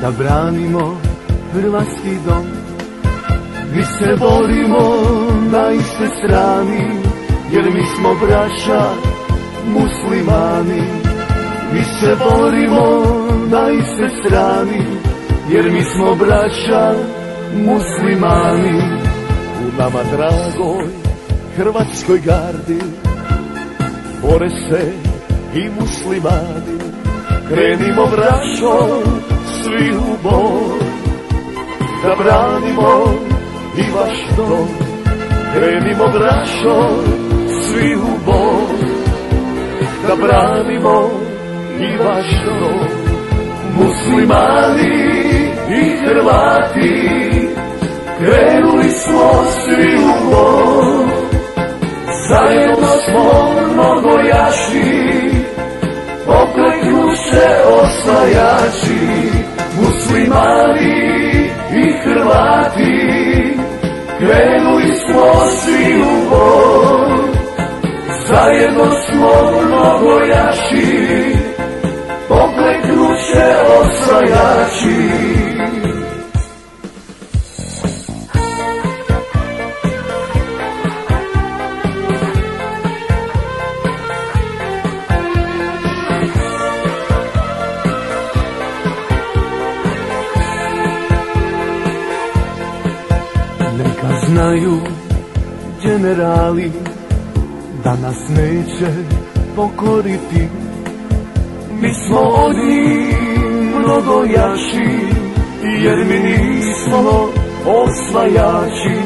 da branimo hrvatski dom. Mi se borimo na iste strani, jer mi smo braća muslimani. Mi se borimo na iste strani, jer mi smo braća muslimani. U nama dragoj hrvatskoj gardi bore se i muslimani. Krenimo braćo svi u boj, da branimo i vaš dom. Krenimo braćo svi u boj, da branimo i vaš dom. Muslimani i Hrvati, krenuli smo svi u boj. Zajedno smo mnogo jači, pokleknuše osvajači. Muslimani i Hrvati, krenuli smo svi u boj. Zajedno smo mnogo jači, pokleknuše osvajači. Neka znaju generali da nas neće pokoriti. Mi smo od njih mnogo jači, jer mi nismo osvajači.